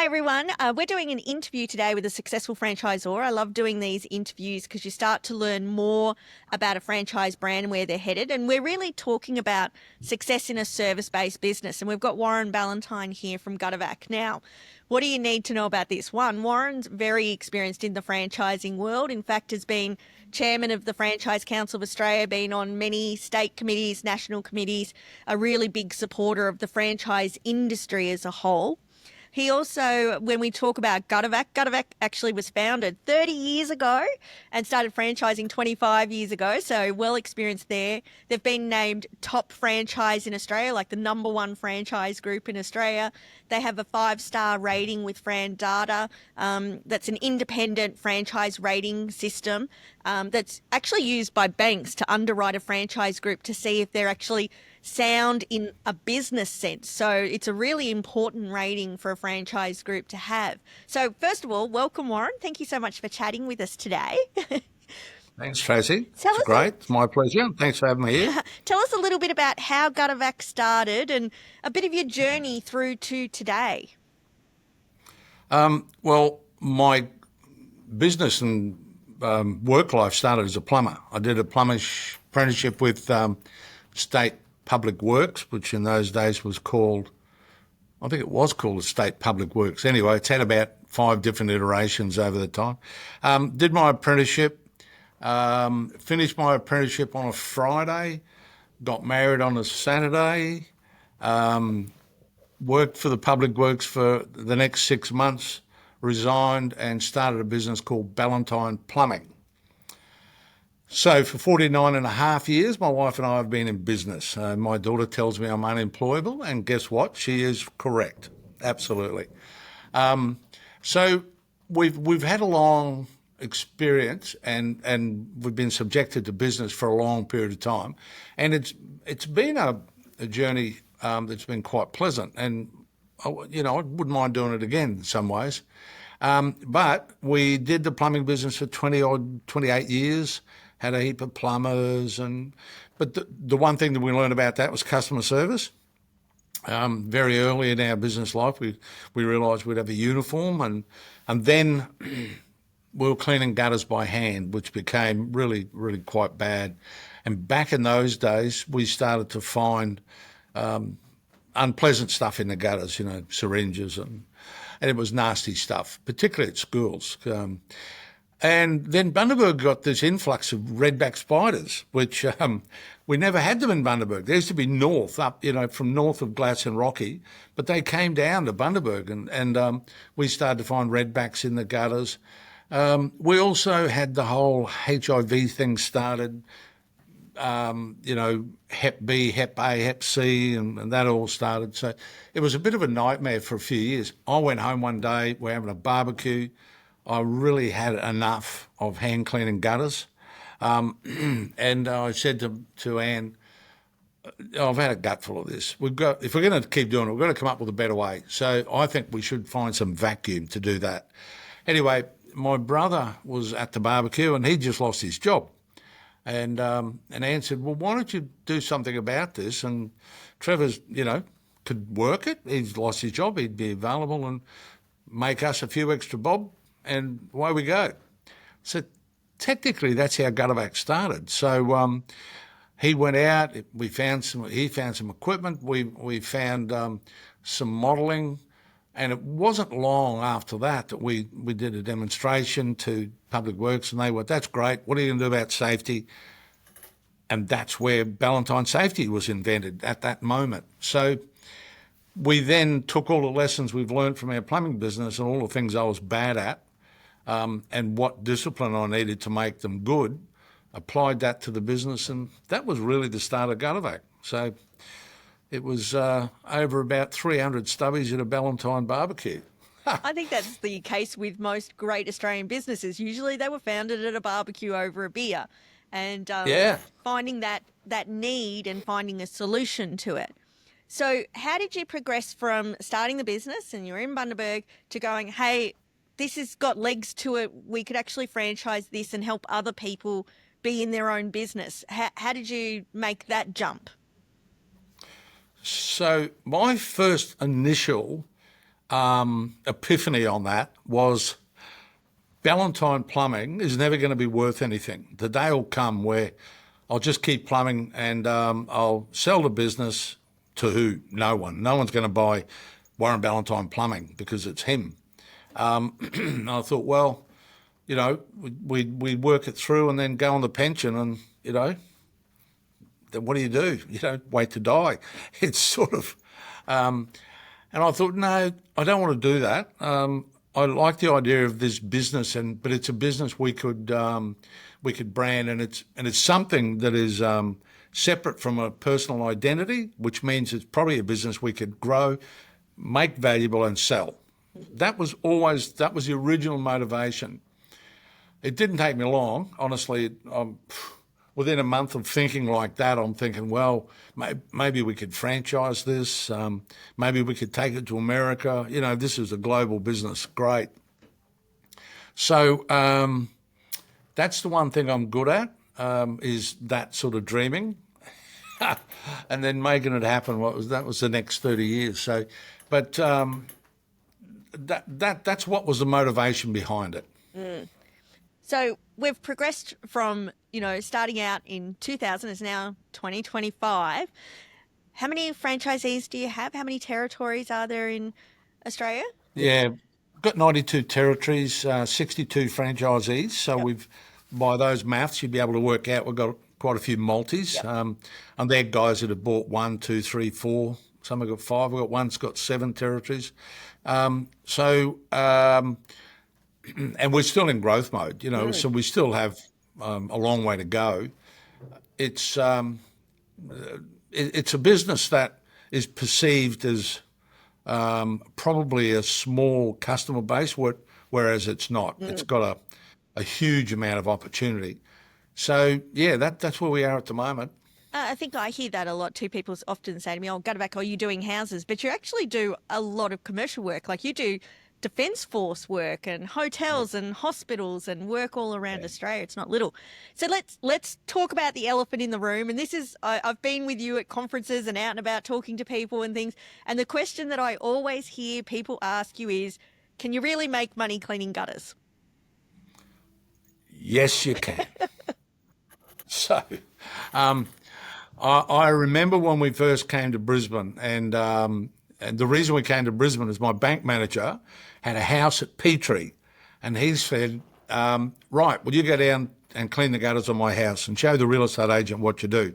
Hi, everyone. We're doing an interview today with a successful franchisor. I love doing these interviews because you start to learn more about a franchise brand and where they're headed. And we're really talking about success in a service-based business. And we've got Warren Ballantyne here from Gutter-Vac. Now, what do you need to know about this? One, Warren's very experienced in the franchising world. In fact, has been chairman of the Franchise Council of Australia, been on many state committees, national committees, a really big supporter of the franchise industry as a whole. He also, when we talk about Gutter-Vac, Gutter-Vac actually was founded 30 years ago and started franchising 25 years ago, so well experienced there. They've been named top franchise in Australia, like the #1 franchise group in Australia. They have a 5-star rating with Fran Data. That's an independent franchise rating system that's actually used by banks to underwrite a franchise group to see if they're actually sound in a business sense. So it's a really important rating for a franchise group to have. So first of all, welcome, Warren. Thank you so much for chatting with us today. Thanks, Tracy. Tell It's us great. It's my pleasure. Thanks for having me here. Tell us a little bit about how Gutter-Vac started and a bit of your journey through to today. Well, my business and work life started as a plumber. I did a plumber's apprenticeship with State Public Works, which in those days was called, I think it was called the State Public Works. Anyway, it's had about 5 different iterations over the time. Did my apprenticeship, finished my apprenticeship on a Friday, got married on a Saturday, worked for the Public Works for the next 6 months, resigned and started a business called Ballantyne Plumbing. So for 49 and a half years, my wife and I have been in business. My daughter tells me I'm unemployable, and guess what? She is correct. Absolutely. So we've had a long experience and we've been subjected to business for a long period of time. And it's been a journey that's been quite pleasant. And, I wouldn't mind doing it again in some ways. But we did the plumbing business for 28 years. Had a heap of plumbers, but the one thing that we learned about that was customer service. Very early in our business life, we realised we'd have a uniform, and then we were cleaning gutters by hand, which became really, really quite bad. And back in those days, we started to find unpleasant stuff in the gutters, syringes, and it was nasty stuff, particularly at schools. And then Bundaberg got this influx of redback spiders, which we never had them in Bundaberg. They used to be north, up, from north of Gladstone Rocky, but they came down to Bundaberg, and we started to find redbacks in the gutters. We also had the whole HIV thing started, Hep B, Hep A, Hep C, and that all started. So it was a bit of a nightmare for a few years. I went home one day, we're having a barbecue. I really had enough of hand cleaning gutters. And I said to Anne, I've had a gutful of this. If we're going to keep doing it, we've got to come up with a better way. So I think we should find some vacuum to do that. Anyway, my brother was at the barbecue and he just lost his job. And Anne said, well, why don't you do something about this? And Trevor's, could work it. He's lost his job. He'd be available and make us a few extra bob. And away we go. So technically, that's how Gutter-Vac started. So he went out. He found some equipment. We found some modelling, and it wasn't long after that we did a demonstration to Public Works, and they went, "That's great. What are you going to do about safety?" And that's where Ballantyne Safety was invented at that moment. So we then took all the lessons we've learned from our plumbing business and all the things I was bad at. And what discipline I needed to make them good, applied that to the business, and that was really the start of Gutter-Vac. So it was over about 300 stubbies at a Ballantyne barbecue. I think that's the case with most great Australian businesses. Usually they were founded at a barbecue over a beer and finding that need and finding a solution to it. So how did you progress from starting the business and you're in Bundaberg to going, hey, this has got legs to it, we could actually franchise this and help other people be in their own business? How did you make that jump? So my first initial epiphany on that was Ballantyne plumbing is never going to be worth anything. The day will come where I'll just keep plumbing and I'll sell the business to who? No one. No one's going to buy Warren Ballantyne plumbing because it's him. I thought, well, we work it through and then go on the pension and, then what do? You don't wait to die. It's sort of, and I thought, no, I don't want to do that. I like the idea of this business, but it's a business we could brand, and it's something that is separate from a personal identity, which means it's probably a business we could grow, make valuable, and sell. That was the original motivation. It didn't take me long, honestly. Within a month of thinking like that, I'm thinking, well, maybe we could franchise this. Maybe we could take it to America. This is a global business. Great. So that's the one thing I'm good at, is that sort of dreaming. And then making it happen. That was the next 30 years. So, but that's what was the motivation behind it. Mm. So we've progressed from, starting out in 2000, it's now 2025. How many franchisees do you have? How many territories are there in Australia? Yeah, got 92 territories, 62 franchisees. So we've, by those maths, you'd be able to work out we've got quite a few multis. And they're guys that have bought 1, 2, 3, 4. Some have got 5. We've got one that's got 7 territories. And we're still in growth mode, so we still have a long way to go. It's a business that is perceived as probably a small customer base, whereas it's not. It's got a huge amount of opportunity. So, yeah, that's where we are at the moment. I think I hear that a lot too. People often say to me, Gutter-Vac, are you doing houses? But you actually do a lot of commercial work. Like you do Defence Force work and hotels and hospitals and work all around Australia. It's not little. So let's talk about the elephant in the room. And this is, I've been with you at conferences and out and about talking to people and things. And the question that I always hear people ask you is, can you really make money cleaning gutters? Yes, you can. So, I remember when we first came to Brisbane, and the reason we came to Brisbane is my bank manager had a house at Petrie, and he said, right, will you go down and clean the gutters on my house and show the real estate agent what you do?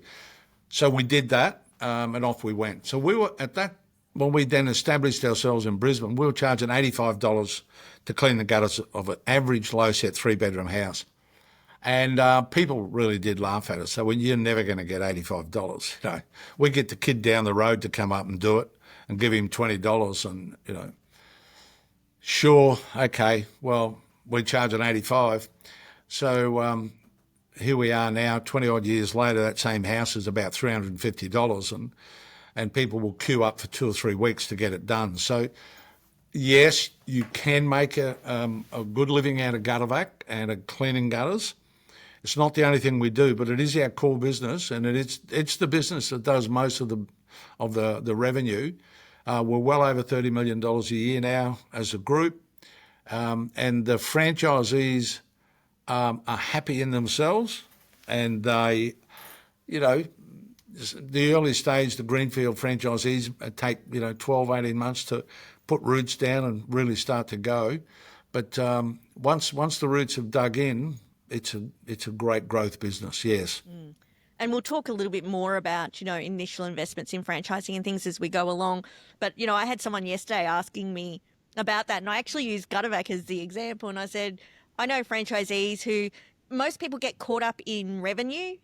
So we did that, and off we went. So we were at that, when we then established ourselves in Brisbane, we were charging $85 to clean the gutters of an average low-set 3-bedroom house. And people really did laugh at us. So you're never going to get $85. We get the kid down the road to come up and do it and give him $20 and, sure, okay, well, we're charging $85. So here we are now, 20-odd years later, that same house is about $350 and people will queue up for 2 or 3 weeks to get it done. So, yes, you can make a good living out of Gutter-Vac and of cleaning gutters. It's not the only thing we do, but it is our core business, and it's the business that does most of the revenue. We're well over $30 million a year now as a group, and the franchisees are happy in themselves, and they, the early stage, the greenfield franchisees take 12, 18 months to put roots down and really start to go, but once the roots have dug in, it's a great growth business, yes. And we'll talk a little bit more about, initial investments in franchising and things as we go along. But, I had someone yesterday asking me about that, and I actually used Gutter-Vac as the example. And I said, I know franchisees who most people get caught up in revenue,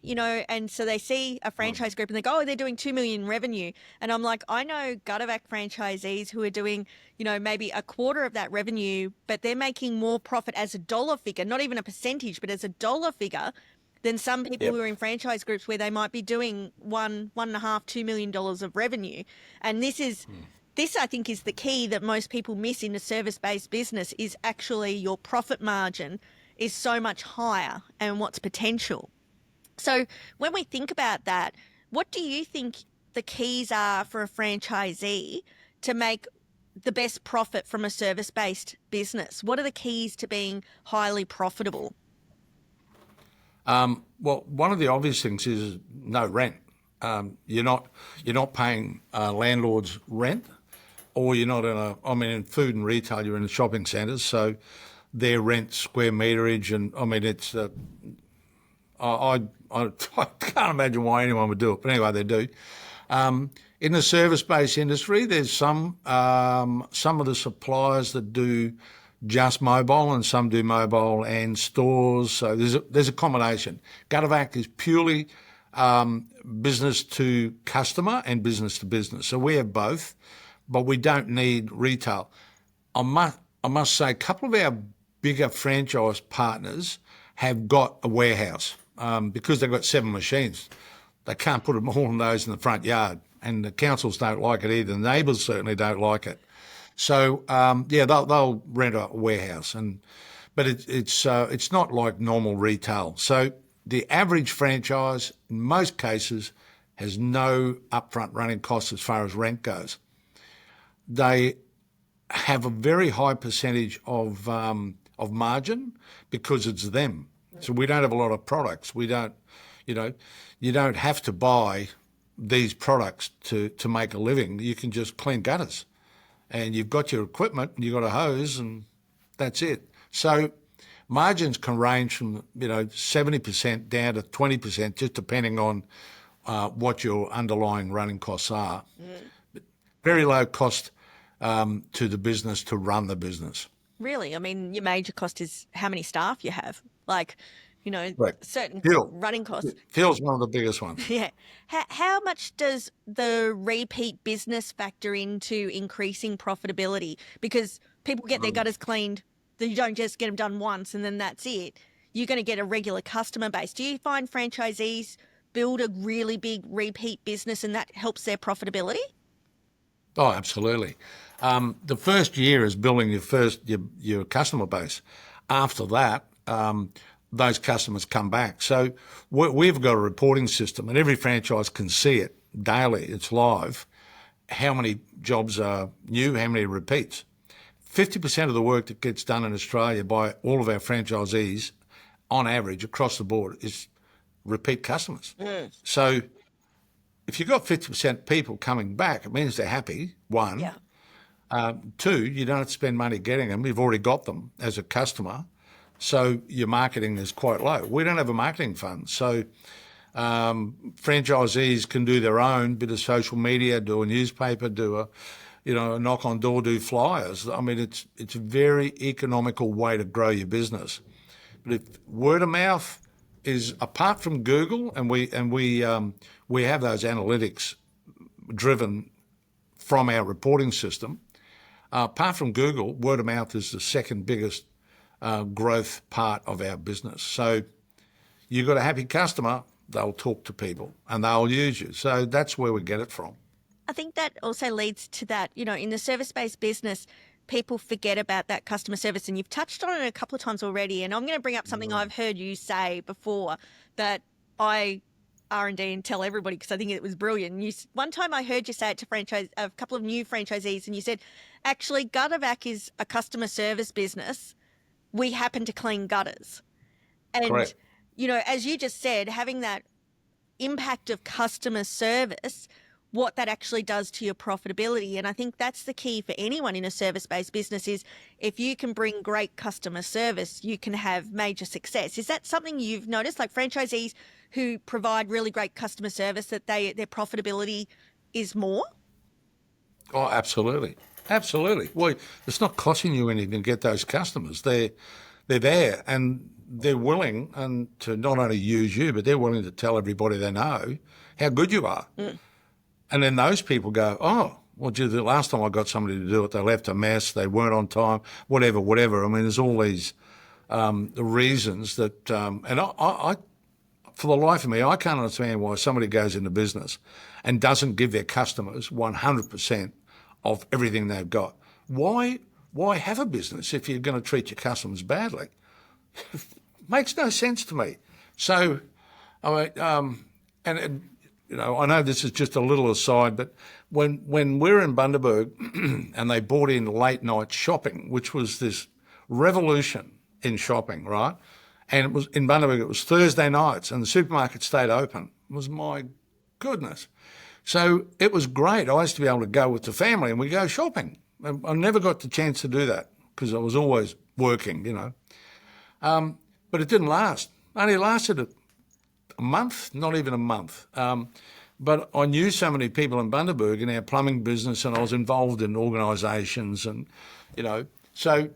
and so they see a franchise group and they go, they're doing 2 million revenue. And I'm like, I know Gutter-Vac franchisees who are doing, maybe a quarter of that revenue, but they're making more profit as a dollar figure, not even a percentage, but as a dollar figure than some people who are in franchise groups where they might be doing $1.5, $2 million of revenue. And this I think is the key that most people miss in a service-based business is actually your profit margin is so much higher and what's potential. So when we think about that, what do you think the keys are for a franchisee to make the best profit from a service-based business? What are the keys to being highly profitable? Well, one of the obvious things is no rent. You're not paying landlords rent, or you're not in a. I mean, in food and retail, you're in the shopping centres, so their rent, square meterage, and I mean, it's. I can't imagine why anyone would do it, but anyway, they do. In the service-based industry, there's some of the suppliers that do just mobile, and some do mobile and stores. So there's a combination. Gutter-Vac is purely business to customer and business to business. So we have both, but we don't need retail. I must say, a couple of our bigger franchise partners have got a warehouse because they've got 7 machines. They can't put them all in those in the front yard, and the councils don't like it either. The neighbours certainly don't like it. So they'll rent a warehouse, but it's not like normal retail. So the average franchise, in most cases, has no upfront running costs as far as rent goes. They have a very high percentage of margin because it's them. So we don't have a lot of products. We don't, you don't have to buy these products to make a living. You can just clean gutters, and you've got your equipment, and you've got a hose, and that's it. So margins can range from 70% down to 20%, just depending on what your underlying running costs are. But very low cost to the business to run the business. Really? I mean, your major cost is how many staff you have. Like, Right. certain Fuel. running costs. Fuel's one of the biggest ones. Yeah. How much does the repeat business factor into increasing profitability? Because people get their gutters cleaned, you don't just get them done once and then that's it. You're going to get a regular customer base. Do you find franchisees build a really big repeat business and that helps their profitability? Oh, absolutely. The first year is building your customer base. After that, those customers come back. So we've got a reporting system, and every franchise can see it daily. It's live. How many jobs are new? How many repeats? 50% of the work that gets done in Australia by all of our franchisees, on average, across the board, is repeat customers. So if you've got 50% people coming back, it means they're happy, one. Yeah. 2, you don't have to spend money getting them. You've already got them as a customer. So your marketing is quite low. We don't have a marketing fund. So franchisees can do their own bit of social media, do a newspaper, do a knock on door, do flyers. I mean, it's a very economical way to grow your business. But if word of mouth is, apart from Google, and we have those analytics driven from our reporting system. Apart from Google, word of mouth is the second biggest growth part of our business. So you've got a happy customer, they'll talk to people and they'll use you. So that's where we get it from. I think that also leads to that, in the service-based business, people forget about that customer service. And you've touched on it a couple of times already. And I'm going to bring up something I've heard you say before that I R&D and tell everybody because I think it was brilliant. One time I heard you say it to a couple of new franchisees, and you said, actually, Gutter-Vac is a customer service business. We happen to clean gutters. And, Correct. As you just said, having that impact of customer service, what that actually does to your profitability. And I think that's the key for anyone in a service-based business is if you can bring great customer service, you can have major success. Is that something you've noticed, like franchisees who provide really great customer service, that their profitability is more? Oh, absolutely. Absolutely. Well, it's not costing you anything to get those customers. They're there and they're willing to not only use you, but they're willing to tell everybody they know how good you are. And then those people go, oh, well, gee, the last time I got somebody to do it, they left a mess, they weren't on time, whatever. I mean, there's all these reasons that, and I, for the life of me, I can't understand why somebody goes into business and doesn't give their customers 100% of everything they've got. Why have a business if you're going to treat your customers badly? Makes no sense to me. So, I mean, and I know this is just a little aside, but when we're in Bundaberg and they brought in late night shopping, which was this revolution in shopping, right? And it was in Bundaberg, it was Thursday nights and the supermarket stayed open. It was my goodness. So it was great. I used to be able to go with the family and we go shopping. I never got the chance to do that because I was always working. But it didn't last. It only lasted a month, not even a month. But I knew so many people in Bundaberg in our plumbing business, and I was involved in organisations, and so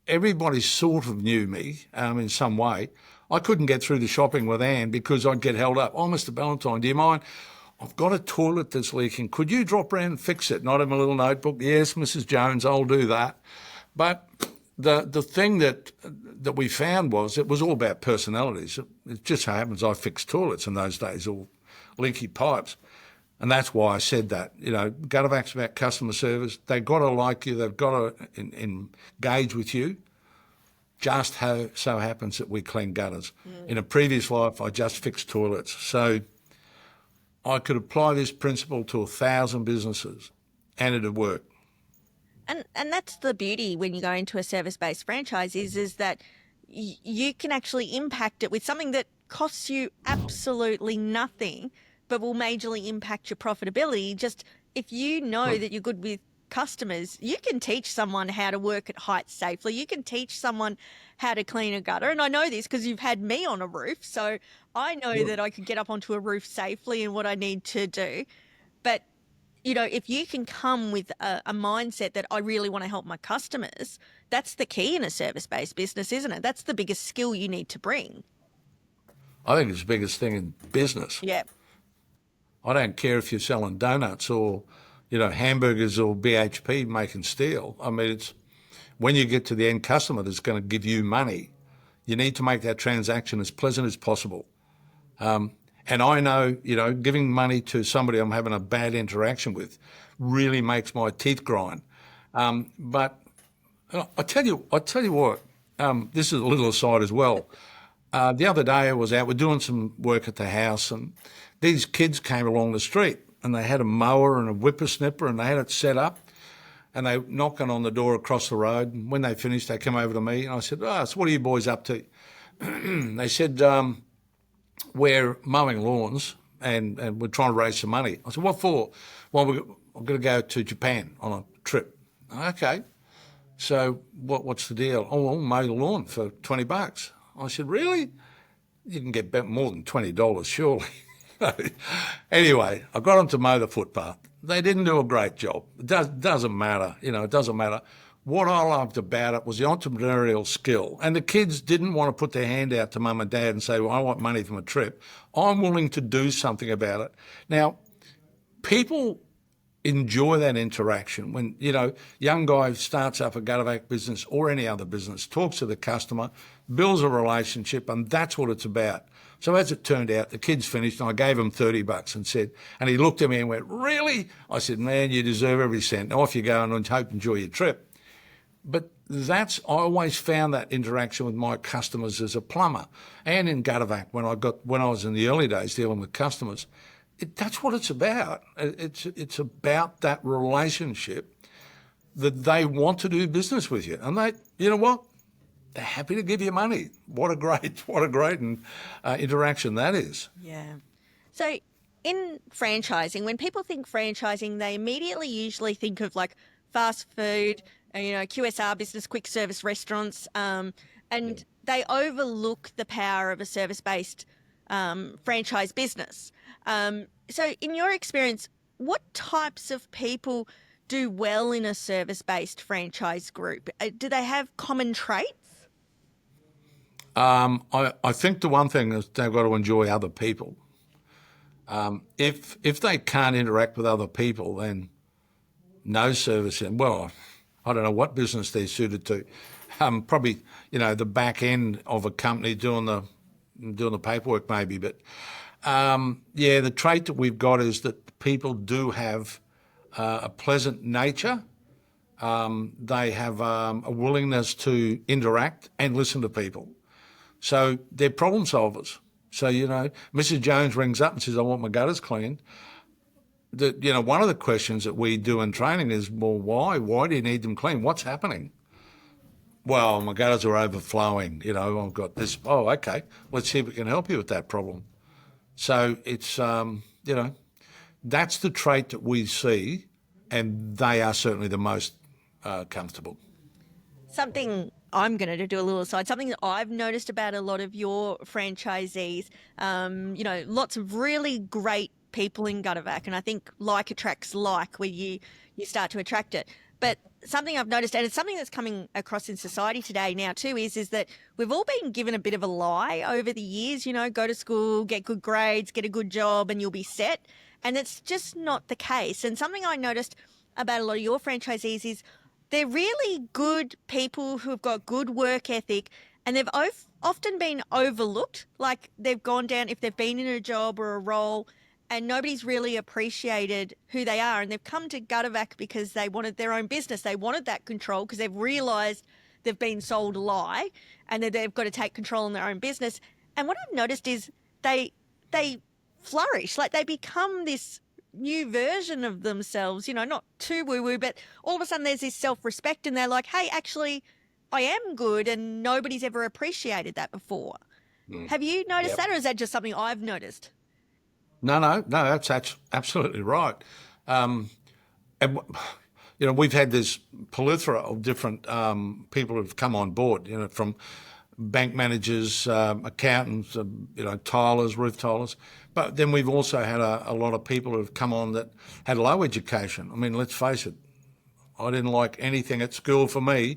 everybody sort of knew me in some way. I couldn't get through the shopping with Anne because I'd get held up. Oh, Mr. Ballantyne, do you mind? I've got a toilet that's leaking. Could you drop around and fix it? Not in my little notebook. Yes, Mrs. Jones, I'll do that. But the thing that we found was it was all about personalities. It just so happens I fixed toilets in those days, all leaky pipes. And that's why I said that. Gutter-Vac's about customer service. They've got to like you. They've got to engage with you. Just so happens that we clean gutters. In a previous life, I just fixed toilets. So I could apply this principle to 1,000 businesses and it'd work. And that's the beauty when you go into a service-based franchise is that you can actually impact it with something that costs you absolutely nothing, but will majorly impact your profitability. Just if you know that you're good with customers, you can teach someone how to work at heights safely. You can teach someone how to clean a gutter. And I know this because you've had me on a roof. So I know that I could get up onto a roof safely and what I need to do. But if you can come with a mindset that I really want to help my customers, that's the key in a service-based business, isn't it? That's the biggest skill you need to bring. I think it's the biggest thing in business. Yeah. I don't care if you're selling donuts or, hamburgers or BHP making steel. I mean, it's when you get to the end customer that's going to give you money, you need to make that transaction as pleasant as possible. And I know, giving money to somebody I'm having a bad interaction with really makes my teeth grind. But I tell you what, this is a little aside as well. The other day I was out, we're doing some work at the house, and these kids came along the street and they had a mower and a whippersnipper and they had it set up and they knocking on the door across the road. And when they finished, they came over to me and I said, so what are you boys up to? They said, we're mowing lawns and we're trying to raise some money. I said, what for? Well, I'm going to go to Japan on a trip. Okay. So what's the deal? Oh, I'll mow the lawn for $20. I said, really? You can get more than $20, surely. Anyway, I got them to mow the footpath. They didn't do a great job. It doesn't matter. It doesn't matter. What I loved about it was the entrepreneurial skill. And the kids didn't want to put their hand out to mum and dad and say, well, I want money from a trip. I'm willing to do something about it. Now, people enjoy that interaction. When, young guy starts up a Gutter-Vac business or any other business, talks to the customer, builds a relationship, and that's what it's about. So as it turned out, the kids finished and I gave him $30 and said, and he looked at me and went, really? I said, man, you deserve every cent. Now off you go and hope enjoy your trip. But I always found that interaction with my customers as a plumber and in Gutter-Vac when I was in the early days dealing with customers. That's what it's about. It's about that relationship that they want to do business with you. And you know what? They're happy to give you money. What a great interaction that is. Yeah. So in franchising, when people think franchising, they immediately usually think of like fast food, QSR business, quick service restaurants, and they overlook the power of a service-based franchise business. So in your experience, what types of people do well in a service-based franchise group? Do they have common traits? I think the one thing is they've got to enjoy other people. If they can't interact with other people, then no service. Well, I don't know what business they're suited to. Probably, the back end of a company doing the paperwork maybe. But the trait that we've got is that people do have a pleasant nature. They have a willingness to interact and listen to people. So they're problem solvers. So, Mrs. Jones rings up and says, I want my gutters cleaned. One of the questions that we do in training is, well, why? Why do you need them clean? What's happening? Well, my gutters are overflowing. I've got this. Oh, okay. Let's see if we can help you with that problem. So it's, that's the trait that we see, and they are certainly the most comfortable. Something I'm going to do a little aside, something that I've noticed about a lot of your franchisees, lots of really great people in Gutter-Vac, and I think like attracts like where you start to attract it. But something I've noticed, and it's something that's coming across in society today now too, is that we've all been given a bit of a lie over the years, go to school, get good grades, get a good job, and you'll be set. And it's just not the case. And something I noticed about a lot of your franchisees is they're really good people who have got good work ethic, and they've often been overlooked. Like they've gone down, if they've been in a job or a role, and nobody's really appreciated who they are. And they've come to Gutter-Vac because they wanted their own business. They wanted that control because they've realised they've been sold a lie and that they've got to take control in their own business. And what I've noticed is they flourish, like they become this new version of themselves, not too woo-woo, but all of a sudden there's this self-respect and they're like, hey, actually, I am good, and nobody's ever appreciated that before. Have you noticed that, or is that just something I've noticed? No, that's absolutely right. And, we've had this plethora of different people who've come on board, from bank managers, accountants, tilers, roof tilers. But then we've also had a lot of people who've come on that had low education. I mean, let's face it, I didn't like anything at school. For me,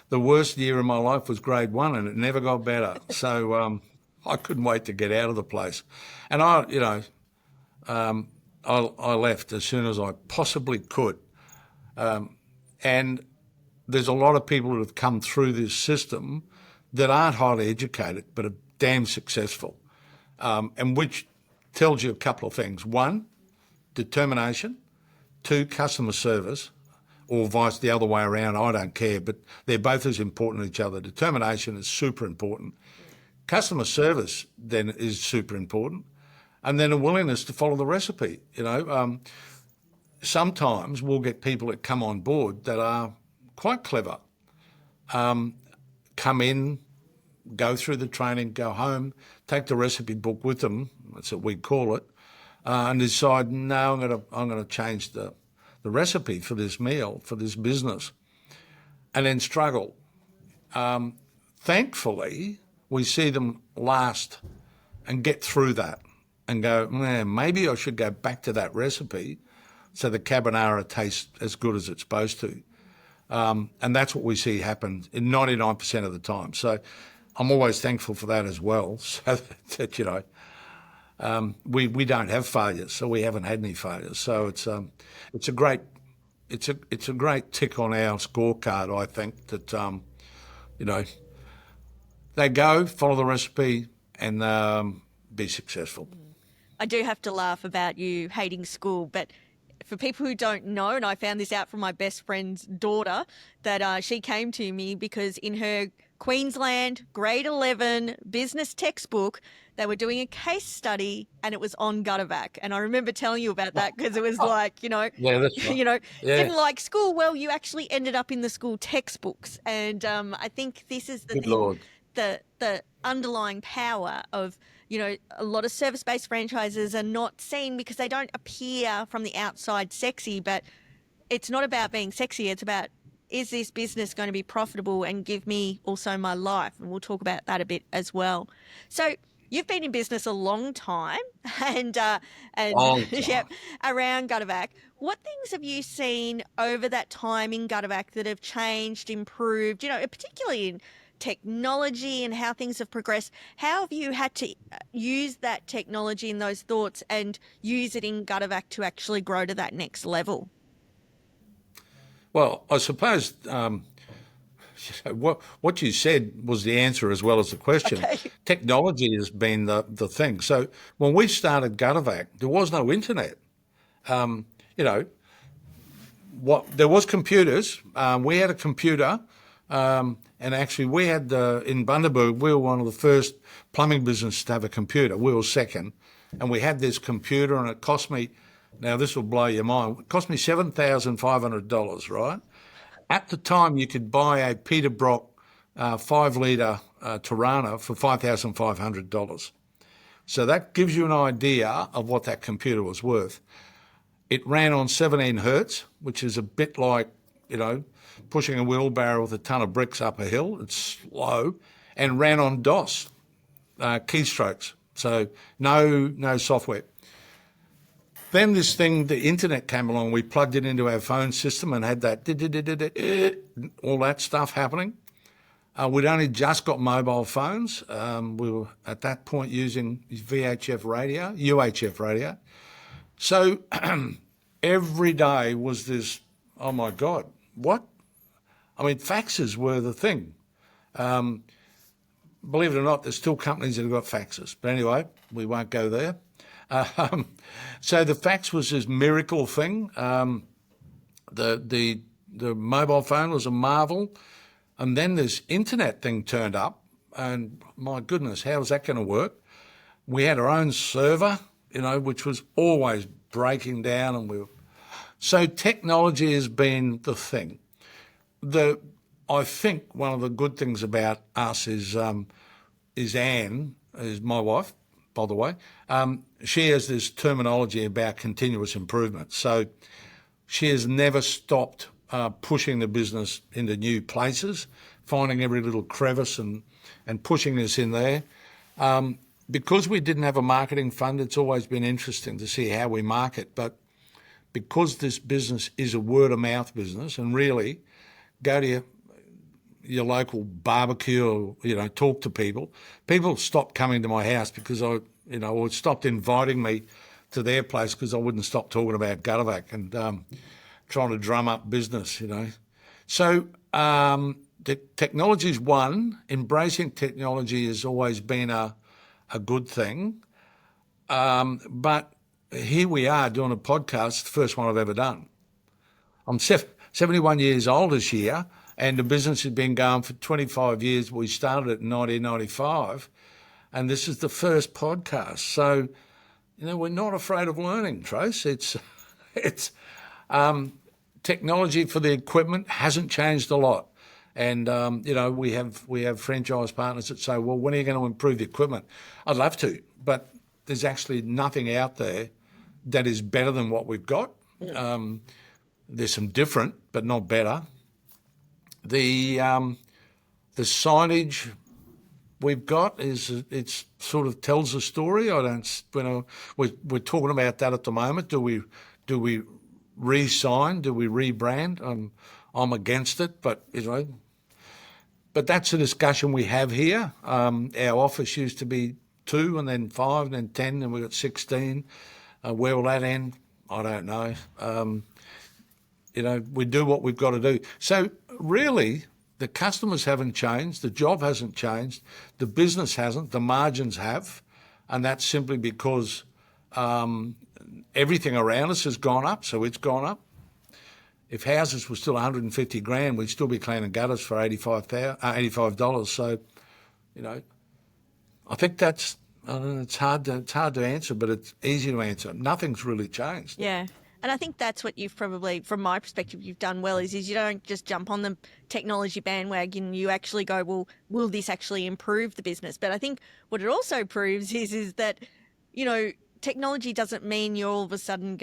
the worst year of my life was grade 1, and it never got better. So I couldn't wait to get out of the place. And I left as soon as I possibly could. And there's a lot of people who have come through this system that aren't highly educated but are damn successful, and which tells you a couple of things. One, determination. Two, customer service, or vice the other way around. I don't care, but they're both as important to each other. Determination is super important. Customer service then is super important, and then a willingness to follow the recipe. Sometimes we'll get people that come on board that are quite clever, come in, go through the training, go home, take the recipe book with them, that's what we call it, and decide, no, I'm going to change the recipe for this meal, for this business, and then struggle. Thankfully, we see them last and get through that and go, maybe I should go back to that recipe so the carbonara tastes as good as it's supposed to. And that's what we see happen in 99% of the time. So I'm always thankful for that as well, so that we don't have failures, so we haven't had any failures. So it's a great tick on our scorecard, I think, that they go, follow the recipe, and be successful. I do have to laugh about you hating school, but for people who don't know, and I found this out from my best friend's daughter, that she came to me because in her Queensland grade 11 business textbook, they were doing a case study and it was on Gutter-Vac. And I remember telling you about that because it was like, Yeah, that's right. Didn't like school. Well, you actually ended up in the school textbooks. And I think this is the Good thing, Lord. the underlying power of, a lot of service-based franchises are not seen because they don't appear from the outside sexy, but it's not about being sexy. It's about, is this business going to be profitable and give me also my life? And we'll talk about that a bit as well. So you've been in business a long time and Long time. yep, around Gutter-Vac. What things have you seen over that time in Gutter-Vac that have changed, improved, particularly in technology and how things have progressed? How have you had to use that technology and those thoughts and use it in Gutter-Vac to actually grow to that next level? Well, I suppose what you said was the answer as well as the question. Okay. Technology has been the thing. So when we started Gutter-Vac, there was no internet. There was computers. We had a computer And actually, we had in Bundaberg, we were one of the first plumbing businesses to have a computer. We were second, and we had this computer, and it cost me. Now this will blow your mind. It cost me $7,500. Right at the time, you could buy a Peter Brock 5 litre Tirana for $5,500. So that gives you an idea of what that computer was worth. It ran on 17 hertz, which is a bit like, pushing a wheelbarrow with a ton of bricks up a hill. It's slow, and ran on DOS, keystrokes. So no software. Then this thing, the internet came along. We plugged it into our phone system and had that all that stuff happening. We'd only just got mobile phones. We were at that point using UHF radio. So every day was this, oh my God, what? I mean, faxes were the thing. Believe it or not, there's still companies that have got faxes. But anyway, we won't go there. So the fax was this miracle thing. The mobile phone was a marvel. And then this internet thing turned up. And my goodness, how was that going to work? We had our own server, which was always breaking down. So technology has been the thing. I think one of the good things about us is Anne, is my wife, by the way. She has this terminology about continuous improvement. So she has never stopped pushing the business into new places, finding every little crevice and pushing us in there. Because we didn't have a marketing fund, it's always been interesting to see how we market. But because this business is a word-of-mouth business, and really go to your local barbecue or, talk to people. People stopped coming to my house because or stopped inviting me to their place because I wouldn't stop talking about Gutter-Vac and trying to drum up business, So the technology's one. Embracing technology has always been a good thing. But here we are doing a podcast, the first one I've ever done. I'm 71 years old this year, and the business has been going for 25 years. We started it in 1995, and this is the first podcast. So, we're not afraid of learning, Trace. It's technology for the equipment hasn't changed a lot. And, we have franchise partners that say, well, when are you going to improve the equipment? I'd love to, but there's actually nothing out there that is better than what we've got. There's some different, but not better. The signage we've got it sort of tells a story. We're talking about that at the moment. Do we re-sign? Do we rebrand? I'm against it, but but that's a discussion we have here. Our office used to be 2 and then 5 and then 10 and we've got 16. Where will that end? I don't know. We do what we've got to do. So really, the customers haven't changed, the job hasn't changed, the business hasn't, the margins have, and that's simply because everything around us has gone up, so it's gone up. If houses were still 150 grand, we'd still be cleaning gutters for $85. So, I think that's it's hard to answer, but it's easy to answer. Nothing's really changed. Yeah. And I think that's what you've probably, from my perspective, you've done well is you don't just jump on the technology bandwagon. You actually go, well, will this actually improve the business? But I think what it also proves is that, technology doesn't mean you're all of a sudden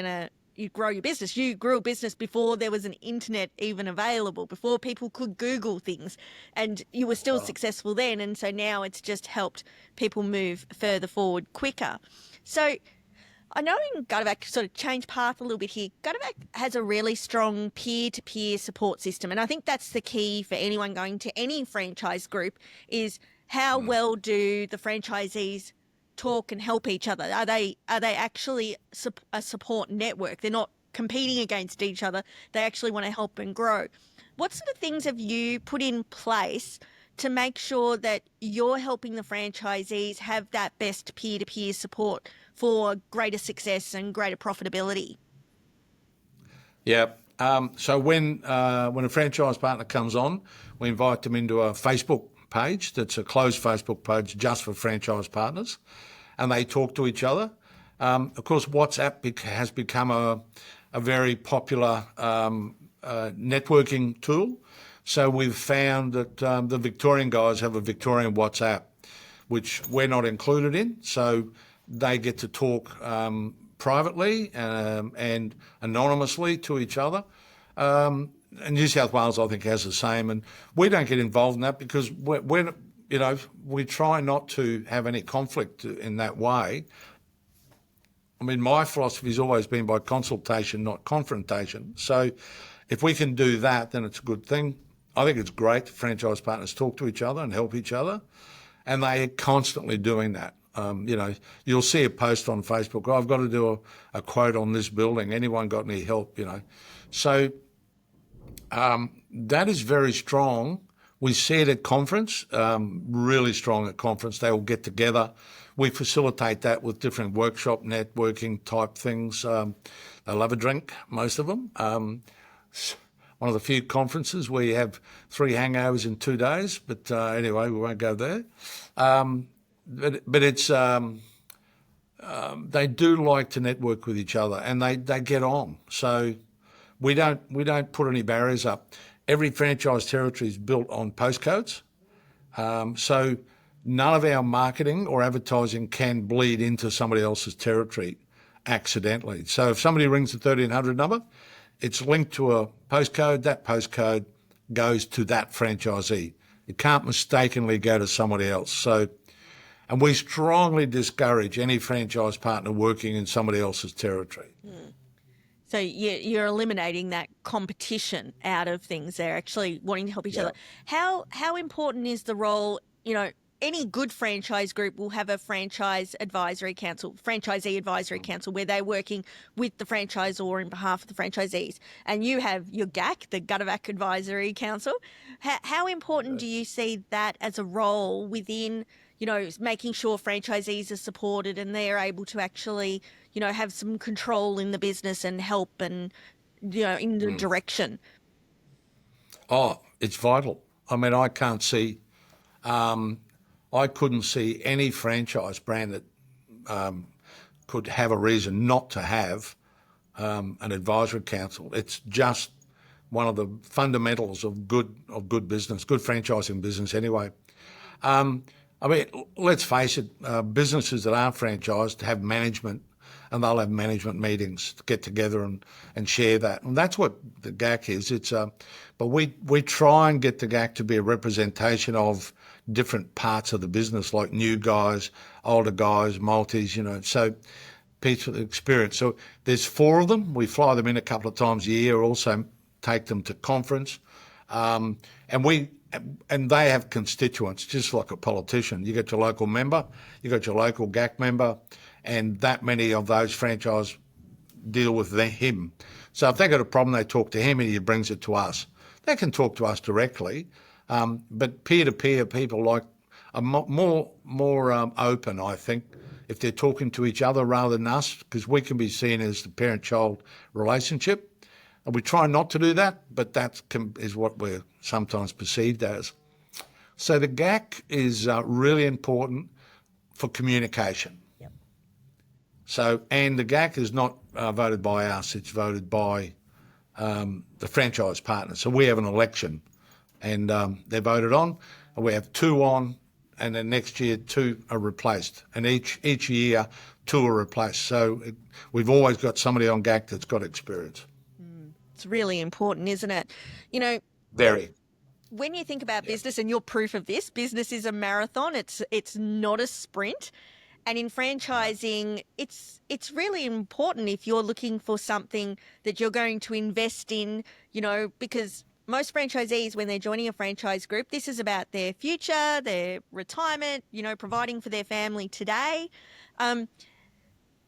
you grow your business. You grew a business before there was an internet even available, before people could Google things, and you were still successful then. And so now it's just helped people move further forward quicker. So I know in Gutter-Vac, sort of change path a little bit here, Gutter-Vac has a really strong peer-to-peer support system. And I think that's the key for anyone going to any franchise group is how well do the franchisees talk and help each other? Are they actually a support network? They're not competing against each other. They actually want to help and grow. What sort of things have you put in place to make sure that you're helping the franchisees have that best peer-to-peer support for greater success and greater profitability? Yeah, So when a franchise partner comes on, we invite them into a Facebook page that's a closed Facebook page just for franchise partners, and they talk to each other. Of course, WhatsApp has become a very popular networking tool. So we've found that the Victorian guys have a Victorian WhatsApp, which we're not included in. So they get to talk privately and anonymously to each other. And New South Wales, I think, has the same, and we don't get involved in that because we try not to have any conflict in that way. I mean, my philosophy has always been by consultation, not confrontation. So if we can do that, then it's a good thing. I think it's great franchise partners talk to each other and help each other, and they're constantly doing that. You'll see a post on Facebook, I've got to do a quote on this building. Anyone got any help, So that is very strong. We see it at conference, really strong at conference. They all get together. We facilitate that with different workshop networking type things. They love a drink, most of them. One of the few conferences where you have 3 hangovers in 2 days, but anyway, we won't go there. But it's they do like to network with each other, and they get on. So we don't put any barriers up. Every franchise territory is built on postcodes, so none of our marketing or advertising can bleed into somebody else's territory accidentally. So if somebody rings the 1300 number, it's linked to a postcode. That postcode goes to that franchisee. It can't mistakenly go to somebody else. So, and we strongly discourage any franchise partner working in somebody else's territory. So you're eliminating that competition out of things. They're actually wanting to help each other. How important is the role, any good franchise group will have a franchisee advisory council, where they're working with the franchisor in behalf of the franchisees. And you have your GAC, the Gutter-Vac Advisory Council. How important do you see that as a role within, making sure franchisees are supported and they're able to actually, have some control in the business and help and, in the direction? Oh, it's vital. I mean, I can't see... I couldn't see any franchise brand that could have a reason not to have an advisory council. It's just one of the fundamentals of good business, good franchising business anyway. I mean, let's face it, businesses that aren't franchised have management, and they'll have management meetings to get together and share that. And that's what the GAC is. But we try and get the GAC to be a representation of different parts of the business, like new guys, older guys, multis, so people with experience. So there's 4 of them. We fly them in a couple of times a year, also take them to conference. And they have constituents, just like a politician. You got your local member, you got your local GAC member, and that many of those franchise deal with him. So if they got a problem, they talk to him and he brings it to us. They can talk to us directly, but peer-to-peer people are more open, I think, if they're talking to each other rather than us, because we can be seen as the parent-child relationship. And we try not to do that, but that is what we're sometimes perceived as. So the GAC is really important for communication. Yep. So, and the GAC is not voted by us; it's voted by the franchise partners. So we have an election, and they're voted on. And we have 2 on, and then next year 2 are replaced, and each year 2 are replaced. So we've always got somebody on GAC that's got experience. It's really important, isn't it? Very. When you think about business, and you're proof of this, business is a marathon. It's not a sprint. And in franchising, it's really important if you're looking for something that you're going to invest in, because most franchisees, when they're joining a franchise group, this is about their future, their retirement, providing for their family today.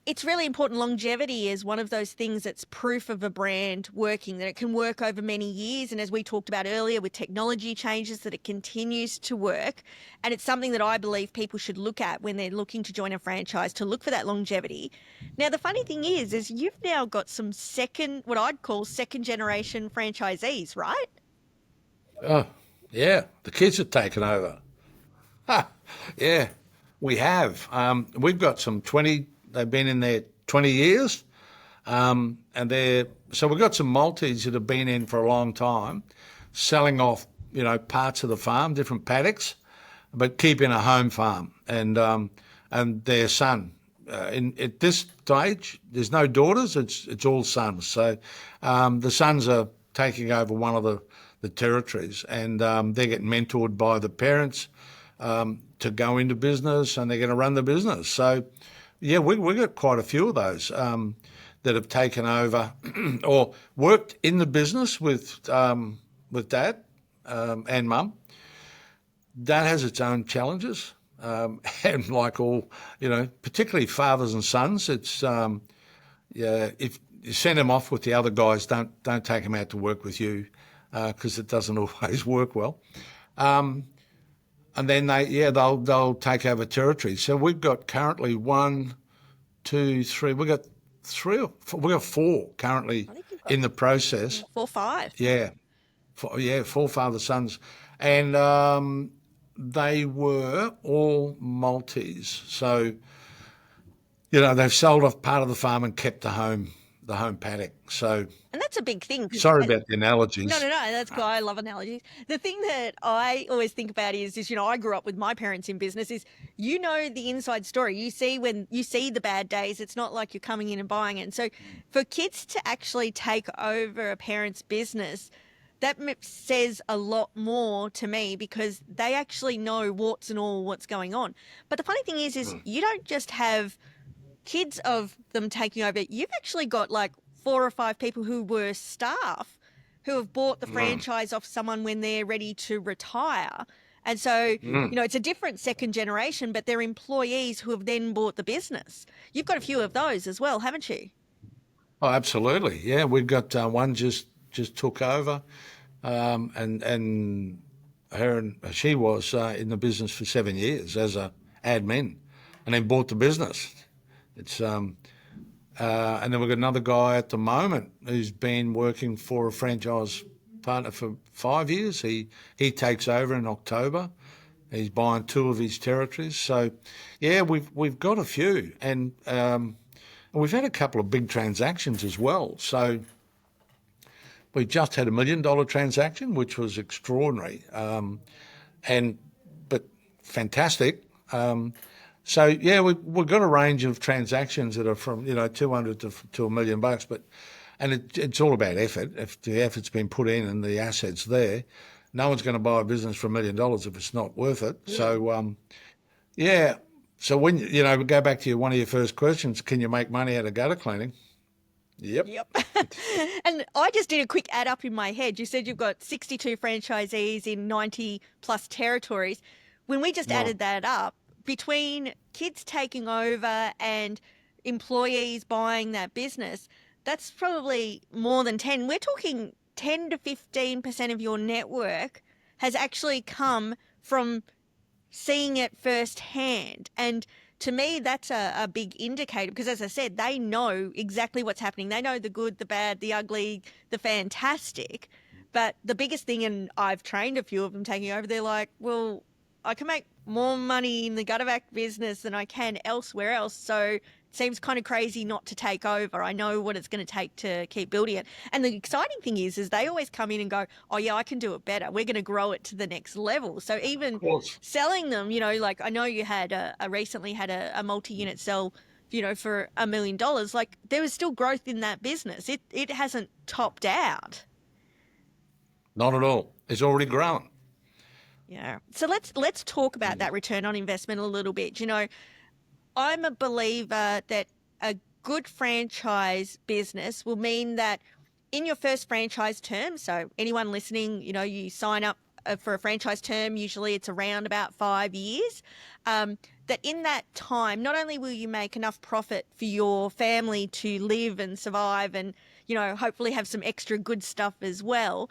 it's really important. Longevity is one of those things that's proof of a brand working, that it can work over many years. And as we talked about earlier with technology changes, that it continues to work. And it's something that I believe people should look at when they're looking to join a franchise, to look for that longevity. Now, the funny thing is you've now got some what I'd call second generation franchisees, right? Oh, yeah, the kids have taken over. Ha, yeah, we have. We've got some 20, they've been in there 20 years. And so we've got some Maltese that have been in for a long time, selling off, parts of the farm, different paddocks, but keeping a home farm. And their son, at this stage, there's no daughters, it's all sons. So the sons are taking over one of the territories, and they're getting mentored by the parents to go into business, and they're going to run the business. So, yeah, we got quite a few of those that have taken over or worked in the business with dad and mum. That has its own challenges, and like all, particularly fathers and sons, it's yeah, if you send them off with the other guys, don't take them out to work with you because it doesn't always work well. And then they'll take over territory. So we've got currently one, two, three. We've got three or four, we got four currently I think you've got in the process. 4, 5. Yeah, four father sons, and they were all Maltese. So they've sold off part of the farm and kept the home paddock. So And that's a big thing. sorry about the analogies. No, that's good. I love analogies. The thing that I always think about is I grew up with my parents in business, is the inside story. You see when you see the bad days, it's not like you're coming in and buying it. And so for kids to actually take over a parent's business, that says a lot more to me, because they actually know warts and all what's going on. But the funny thing is you don't just have kids of them taking over. You've actually got like 4 or 5 people who were staff who have bought the franchise off someone when they're ready to retire. And so, it's a different second generation, but they're employees who have then bought the business. You've got a few of those as well, haven't you? Oh, absolutely. Yeah, we've got one just took over, and she was in the business for 7 years as a admin, and then bought the business. It's and then we've got another guy at the moment who's been working for a franchise partner for 5 years. He takes over in October. He's buying 2 of his territories. So, yeah, we've got a few, and we've had a couple of big transactions as well. So we just had $1 million transaction, which was extraordinary, but fantastic. So yeah, we've got a range of transactions that are from 200 to $1 million, and it's all about effort. If the effort's been put in and the assets there, no one's going to buy a business for $1 million if it's not worth it. Yeah. So yeah. So when we go back to one of your first questions, can you make money out of gutter cleaning? Yep. And I just did a quick add up in my head. You said you've got 62 franchisees in 90 plus territories. When we just added that up, between kids taking over and employees buying that business, that's probably more than 10. We're talking 10 to 15% of your network has actually come from seeing it firsthand. And to me, that's a big indicator, because, as I said, they know exactly what's happening. They know the good, the bad, the ugly, the fantastic. But the biggest thing, and I've trained a few of them taking over, they're like, well, I can make more money in the Gutter-Vac business than I can elsewhere else. So it seems kind of crazy not to take over. I know what it's going to take to keep building it. And the exciting thing is they always come in and go, oh yeah, I can do it better. We're going to grow it to the next level. So even selling them, like I know you had recently had a multi-unit sell, for $1 million. Like there was still growth in that business. It hasn't topped out. Not at all. It's already grown. Yeah. So let's talk about that return on investment a little bit. I'm a believer that a good franchise business will mean that in your first franchise term, so anyone listening, you sign up for a franchise term, usually it's around about 5 years. that in that time, not only will you make enough profit for your family to live and survive and, hopefully have some extra good stuff as well,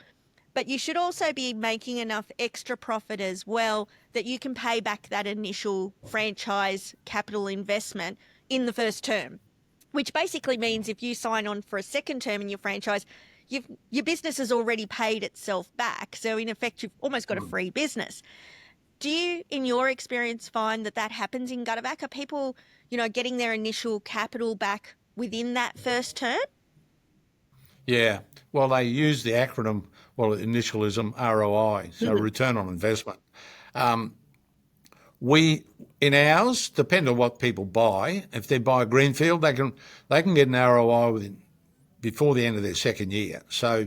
but you should also be making enough extra profit as well that you can pay back that initial franchise capital investment in the first term, which basically means if you sign on for a second term in your franchise, your business has already paid itself back. So in effect, you've almost got a free business. Do you, in your experience, find that happens in Gutter-Vac? Are people, getting their initial capital back within that first term? Yeah. Well, they use the acronym, initialism, ROI, so return on investment. We, in ours, depend on what people buy. If they buy a greenfield, they can get an ROI before the end of their second year. So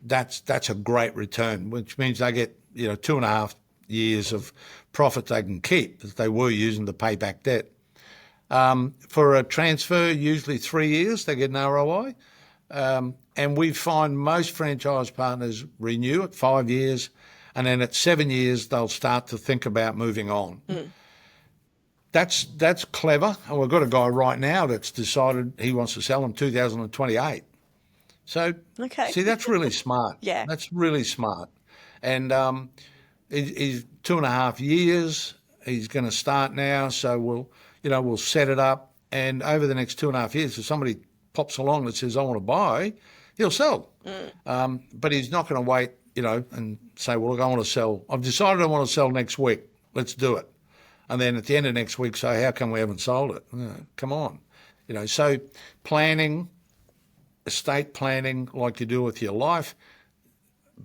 that's a great return, which means they get 2.5 years of profit they can keep that they were using to pay back debt. For a transfer, usually 3 years, they get an ROI. And we find most franchise partners renew at 5 years, and then at 7 years, they'll start to think about moving on. That's clever. And we've got a guy right now that's decided he wants to sell in 2028. So, see, that's really smart. Yeah. That's really smart. And he's 2.5 years. He's going to start now. So we'll set it up. And over the next 2.5 years, if somebody pops along that says, I want to buy, he'll sell. But he's not going to wait, and say, well, look, I want to sell. I've decided I want to sell next week. Let's do it. And then at the end of next week, say, how come we haven't sold it? Come on. So planning, estate planning, like you do with your life,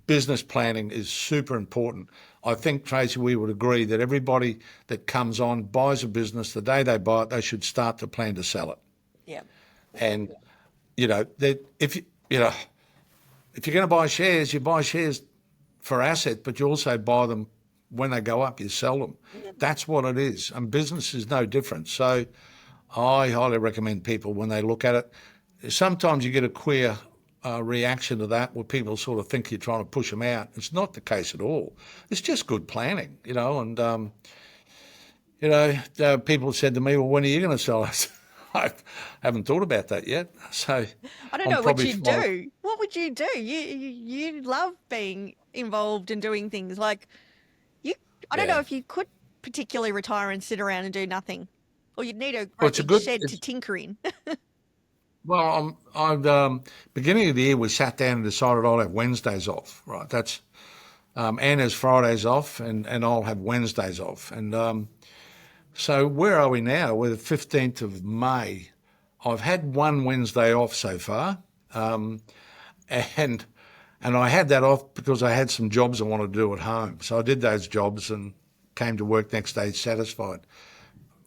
business planning is super important. I think, Tracy, we would agree that everybody that comes on, buys a business, the day they buy it, they should start to plan to sell it. Yeah. And, that if you're going to buy shares, you buy shares for asset, but you also buy them when they go up, you sell them. That's what it is. And business is no different. So I highly recommend people, when they look at it, sometimes you get a queer reaction to that where people sort of think you're trying to push them out. It's not the case at all. It's just good planning, and, people said to me, well, when are you going to sell it? I haven't thought about that yet. So I don't know what you'd do. What would you do? You love being involved and doing things like you. I don't know if you could particularly retire and sit around and do nothing, or you'd need a great big shed to tinker in. Well, beginning of the year, we sat down and decided I'll have Wednesdays off. Right, that's Anne has Fridays off, and I'll have Wednesdays off, and. So where are we now? We're the 15th of May. I've had one Wednesday off so far, and I had that off because I had some jobs I wanted to do at home. So I did those jobs and came to work next day satisfied.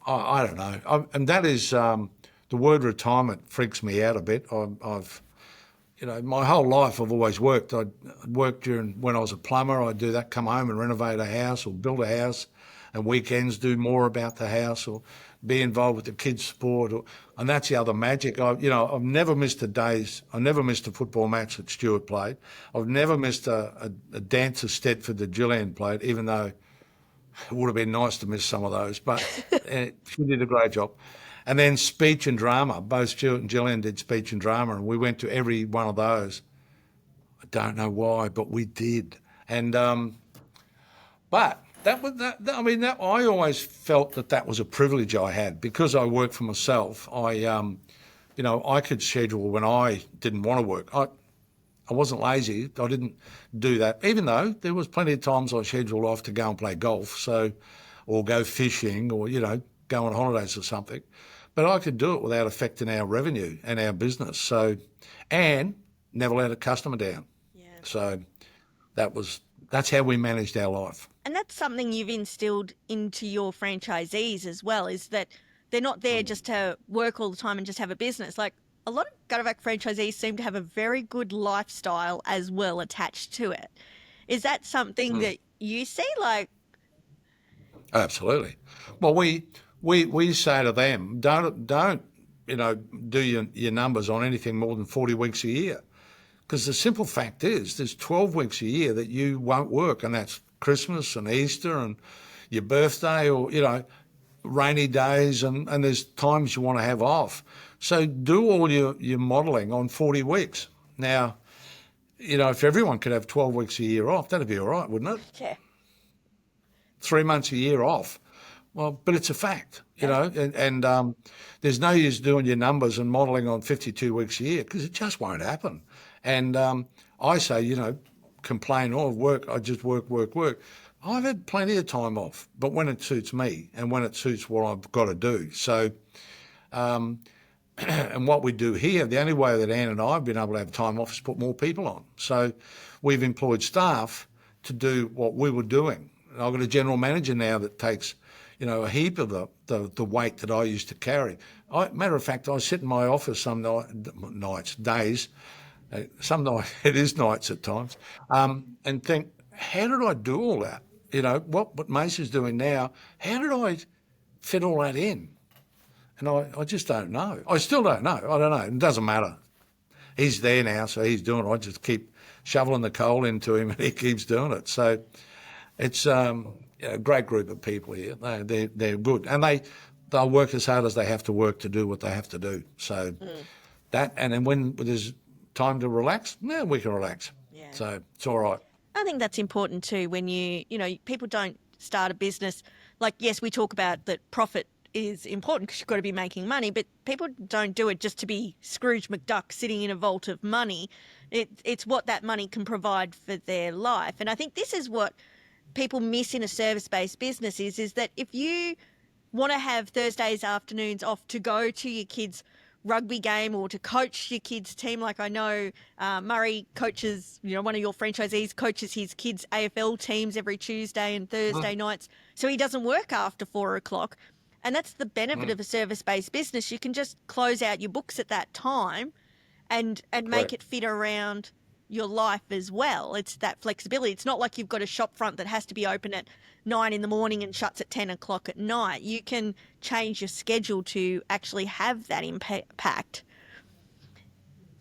I don't know. And that is, the word retirement freaks me out a bit. I've my whole life I've always worked. I'd worked when I was a plumber. I'd do that, come home and renovate a house or build a house, and weekends do more about the house or be involved with the kids' sport. And that's the other magic. I've never missed I never missed a football match that Stuart played. I've never missed a dance of Stedford that Gillian played, even though it would have been nice to miss some of those. But she did a great job. And then speech and drama. Both Stuart and Gillian did speech and drama, and we went to every one of those. I don't know why, but we did. And but I always felt that was a privilege I had because I worked for myself. I could schedule when I didn't want to work. I wasn't lazy. I didn't do that, even though there was plenty of times I scheduled off to go and play golf, or go fishing, or go on holidays or something. But I could do it without affecting our revenue and our business. And never let a customer down. Yeah. So that's how we managed our life. And that's something you've instilled into your franchisees as well, is that they're not there just to work all the time and just have a business. Like a lot of Gutter-Vac franchisees seem to have a very good lifestyle as well attached to it. Is that something that you see? Absolutely. Well, we say to them, don't do your numbers on anything more than 40 weeks a year. Because the simple fact is there's 12 weeks a year that you won't work, and that's Christmas and Easter and your birthday, or, rainy days, and there's times you want to have off. So do all your modelling on 40 weeks. Now, if everyone could have 12 weeks a year off, that'd be all right, wouldn't it? Yeah. 3 months a year off. Well, but it's a fact, and there's no use doing your numbers and modelling on 52 weeks a year because it just won't happen. And I say, complain, work, I just work. I've had plenty of time off, but when it suits me and when it suits what I've got to do. So, and what we do here, the only way that Anne and I have been able to have time off is put more people on. So we've employed staff to do what we were doing. And I've got a general manager now that takes, a heap of the weight that I used to carry. Matter of fact, I sit in my office some days, some nights, it is nights at times, and think, how did I do all that? What Mace's doing now, how did I fit all that in? And I just don't know. I still don't know. I don't know. It doesn't matter. He's there now, so he's doing it. I just keep shoveling the coal into him and he keeps doing it. So it's a great group of people here. They're good. And they'll work as hard as they have to work to do what they have to do. So that, and then when there's time to relax, we can relax. Yeah. So it's all right. I think that's important too when people don't start a business. Like, yes, we talk about that profit is important because you've got to be making money, but people don't do it just to be Scrooge McDuck sitting in a vault of money. It's what that money can provide for their life. And I think this is what people miss in a service-based business is that if you want to have Thursdays afternoons off to go to your kids' rugby game or to coach your kids' team, like I know Murray coaches, one of your franchisees coaches his kids' AFL teams every Tuesday and Thursday nights, so he doesn't work after 4:00. And that's the benefit of a service-based business. You can just close out your books at that time and make it fit around your life as well. It's that flexibility. It's not like you've got a shop front that has to be open at 9 in the morning and shuts at 10 o'clock at night. You can change your schedule to actually have that impact.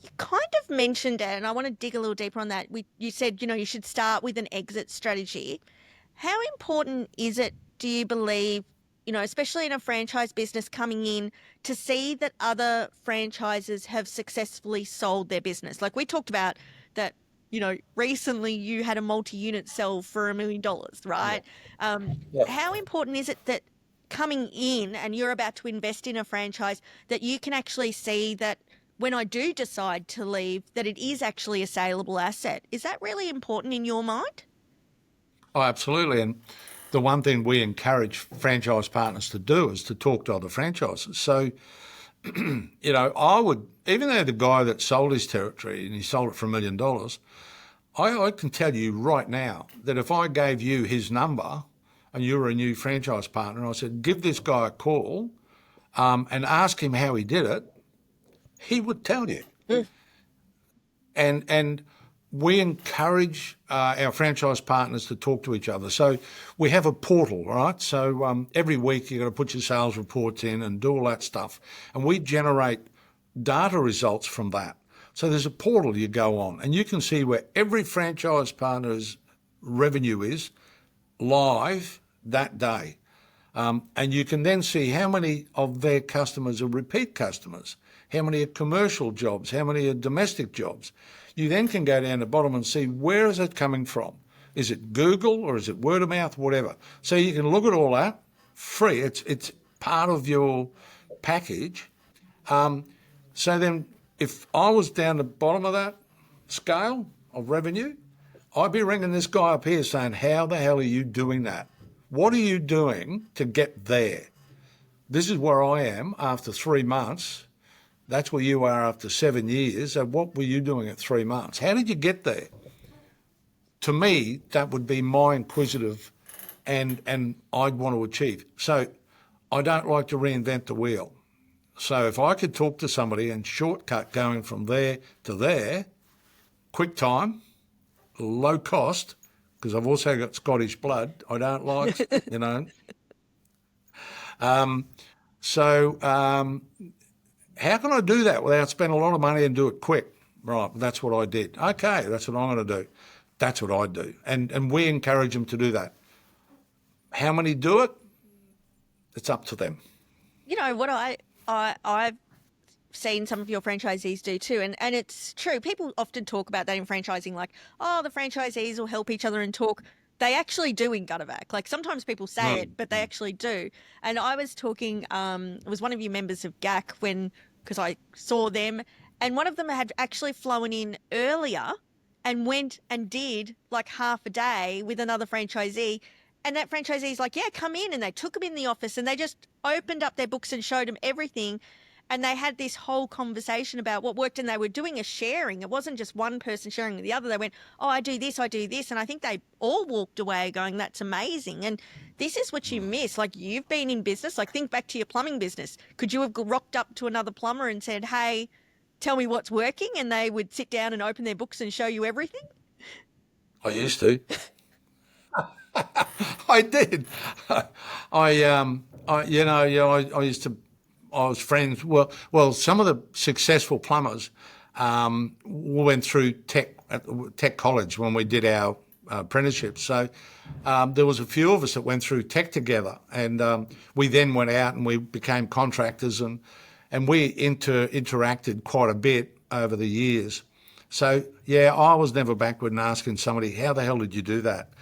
You kind of mentioned it, and I want to dig a little deeper on that. You said, you should start with an exit strategy. How important is it, do you believe, especially in a franchise business coming in, to see that other franchises have successfully sold their business? Like we talked about that, recently you had a multi-unit sell for $1 million, right? Yeah. How important is it that coming in and you're about to invest in a franchise that you can actually see that when I do decide to leave, that it is actually a saleable asset? Is that really important in your mind? Oh, absolutely. And the one thing we encourage franchise partners to do is to talk to other franchises. So, I would, even though the guy that sold his territory and he sold it for $1 million, I can tell you right now that if I gave you his number and you were a new franchise partner and I said, give this guy a call and ask him how he did it, he would tell you. And we encourage our franchise partners to talk to each other. So we have a portal, right? So every week you've got to put your sales reports in and do all that stuff. And we generate data results from that. So there's a portal you go on and you can see where every franchise partner's revenue is live that day. And you can then see how many of their customers are repeat customers, how many are commercial jobs, how many are domestic jobs. You then can go down the bottom and see where is it coming from. Is it Google or is it word of mouth, whatever. So you can look at all that free. It's part of your package. So then if I was down the bottom of that scale of revenue, I'd be ringing this guy up here saying, how the hell are you doing that? What are you doing to get there? This is where I am after 3 months. That's where you are after 7 years. So what were you doing at 3 months? How did you get there? To me, that would be my inquisitive and I'd want to achieve. So I don't like to reinvent the wheel. So if I could talk to somebody and shortcut going from there to there, quick time, low cost, because I've also got Scottish blood, I don't like, how can I do that without spending a lot of money and do it quick? Right, that's what I did. Okay, that's what I'm going to do. That's what I do. And we encourage them to do that. How many do it? it's up to them. You know what I've seen some of your franchisees do too, and it's true. People often talk about that in franchising, like, oh, the franchisees will help each other and talk. They actually do in Gutter-Vac. Like sometimes people say it, but they actually do. And I was talking, it was one of your members of GAC because I saw them, and one of them had actually flown in earlier and went and did like half a day with another franchisee. And that franchisee's like, yeah, come in. And they took him in the office and they just opened up their books and showed him everything. And they had this whole conversation about what worked, and they were doing a sharing. It wasn't just one person sharing with the other. They went, oh, I do this, I do this. And I think they all walked away going, that's amazing. And this is what you miss. Like, you've been in business. Like, think back to your plumbing business. Could you have rocked up to another plumber and said, hey, tell me what's working? And they would sit down and open their books and show you everything? I used to. I did. I used to. I was friends. Well, some of the successful plumbers went through tech college when we did our apprenticeship. So there was a few of us that went through tech together, and we then went out and we became contractors, and we interacted quite a bit over the years. So yeah, I was never backward in asking somebody, how the hell did you do that?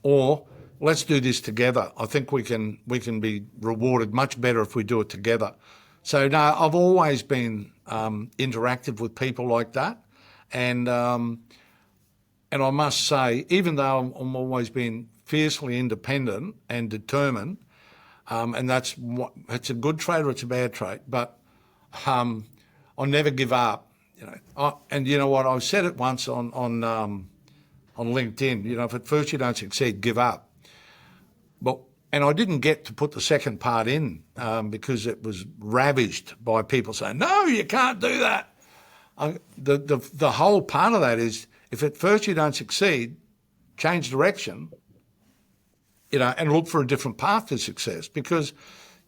Or let's do this together. I think we can be rewarded much better if we do it together. So no, I've always been interactive with people like that, and I must say, even though I'm always been fiercely independent and determined, and it's a good trait or it's a bad trait, but I'll never give up. And you know what? I said it once on LinkedIn. If at first you don't succeed, give up. And I didn't get to put the second part in because it was ravished by people saying, no, you can't do that. The whole part of that is, if at first you don't succeed, change direction, and look for a different path to success, because,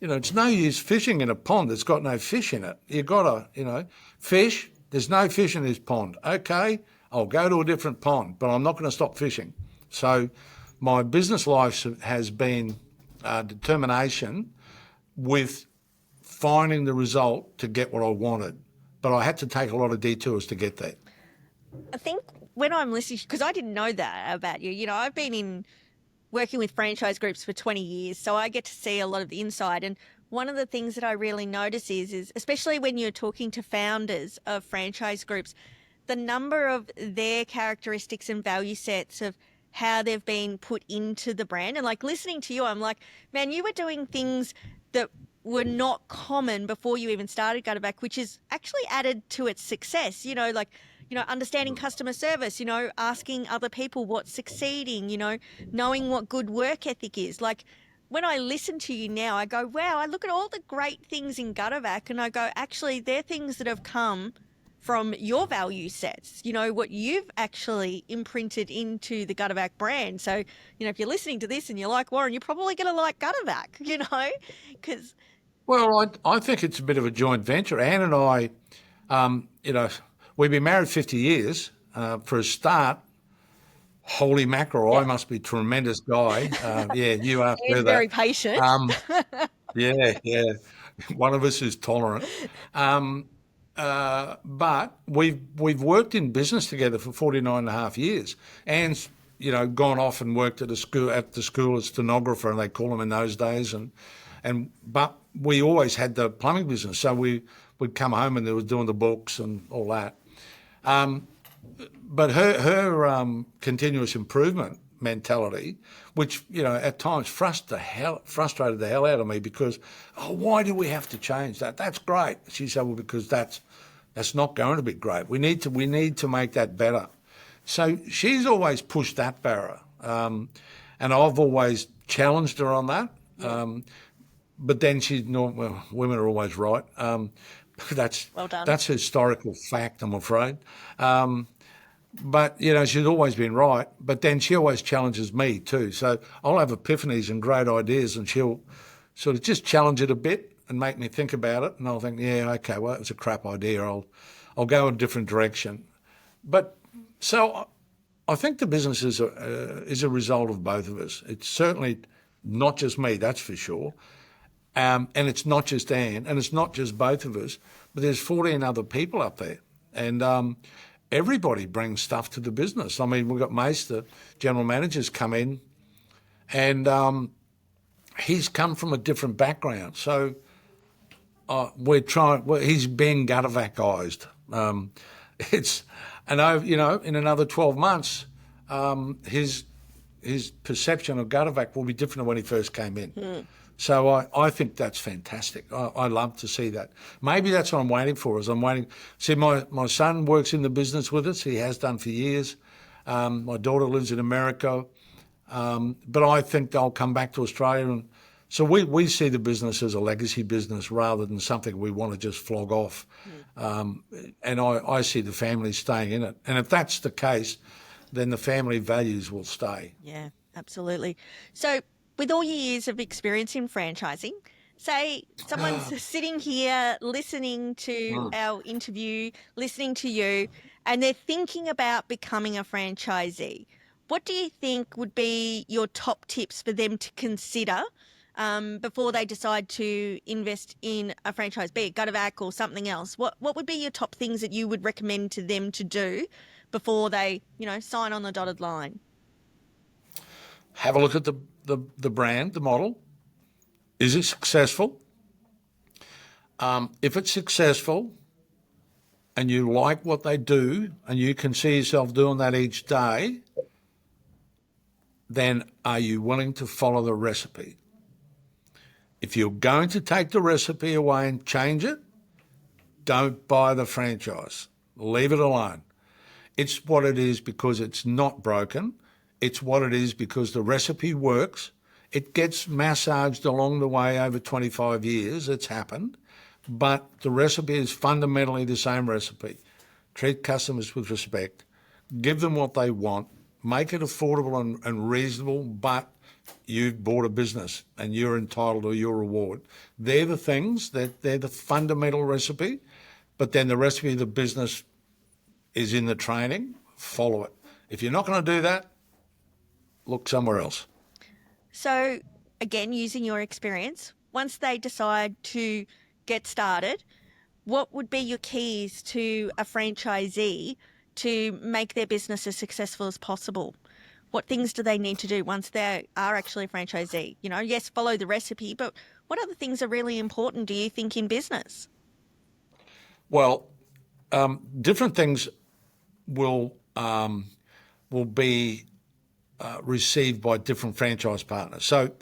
it's no use fishing in a pond that's got no fish in it. You've got to, fish, there's no fish in this pond. Okay, I'll go to a different pond, but I'm not going to stop fishing. So my business life has been determination with finding the result to get what I wanted. But I had to take a lot of detours to get there. I think when I'm listening, because I didn't know that about you, I've been working with franchise groups for 20 years, so I get to see a lot of the inside. And one of the things that I really notice is especially when you're talking to founders of franchise groups, the number of their characteristics and value sets of how they've been put into the brand. And like listening to you, I'm like, man, you were doing things that were not common before you even started Gutter-Vac, which is actually added to its success. Understanding customer service, asking other people what's succeeding, knowing what good work ethic is. Like, when I listen to you now, I go, wow, I look at all the great things in Gutter-Vac and I go, actually, they're things that have come from your value sets, what you've actually imprinted into the Gutter-Vac brand. So, if you're listening to this and you like Warren, you're probably going to like Gutter-Vac, because... Well, I think it's a bit of a joint venture. Anne and I, we've been married 50 years. For a start, holy mackerel, Yeah. I must be a tremendous guy. Yeah, you are. He's very patient. Yeah. One of us is tolerant. But we've worked in business together for 49 and a half years. Anne's, gone off and worked at the school as stenographer, and they call them in those days. But we always had the plumbing business, so we'd come home and they were doing the books and all that. But her continuous improvement mentality, which at times frustrated the hell out of me, because why do we have to change that? That's great. She said, well, because that's not going to be great. We need to make that better. So she's always pushed that barrier, and I've always challenged her on that. But then women are always right. That's well done. That's historical fact, I'm afraid. But, she's always been right. But then she always challenges me too. So I'll have epiphanies and great ideas, and she'll sort of just challenge it a bit and make me think about it. And I'll think, yeah, okay, well, it's a crap idea. I'll go in a different direction. But so I think the business is a result of both of us. It's certainly not just me, that's for sure. And it's not just Anne, and it's not just both of us, but there's 14 other people up there. And everybody brings stuff to the business. I mean, we've got Mace, the general manager's come in, and he's come from a different background. So he's being Gutter-Vacized. In another 12 months, his perception of Gutter-Vac will be different than when he first came in. So I think that's fantastic. I love to see that. Maybe that's what I'm waiting for. See, my son works in the business with us. He has done for years. My daughter lives in America. But I think they'll come back to Australia. And so we see the business as a legacy business rather than something we want to just flog off. And I see the family staying in it. And if that's the case, then the family values will stay. Yeah, absolutely. So with all your years of experience in franchising, say someone's sitting here listening to our interview, listening to you, and they're thinking about becoming a franchisee. What do you think would be your top tips for them to consider before they decide to invest in a franchise, be it Gutter-Vac or something else? What would be your top things that you would recommend to them to do before they, sign on the dotted line? Have a look at the brand, the model. Is it successful? If it's successful and you like what they do and you can see yourself doing that each day, then are you willing to follow the recipe? If you're going to take the recipe away and change it, don't buy the franchise. Leave it alone. It's what it is because it's not broken. It's what it is because the recipe works. It gets massaged along the way over 25 years. It's happened. But the recipe is fundamentally the same recipe. Treat customers with respect. Give them what they want. Make it affordable and reasonable, but you've bought a business and you're entitled to your reward. They're the things, they're the fundamental recipe, but then the recipe of the business is in the training. Follow it. If you're not going to do that, look somewhere else. So, again, using your experience, once they decide to get started, what would be your keys to a franchisee to make their business as successful as possible? What things do they need to do once they are actually a franchisee? Yes, follow the recipe, but what other things are really important, do you think, in business? Well, different things will be received by different franchise partners. So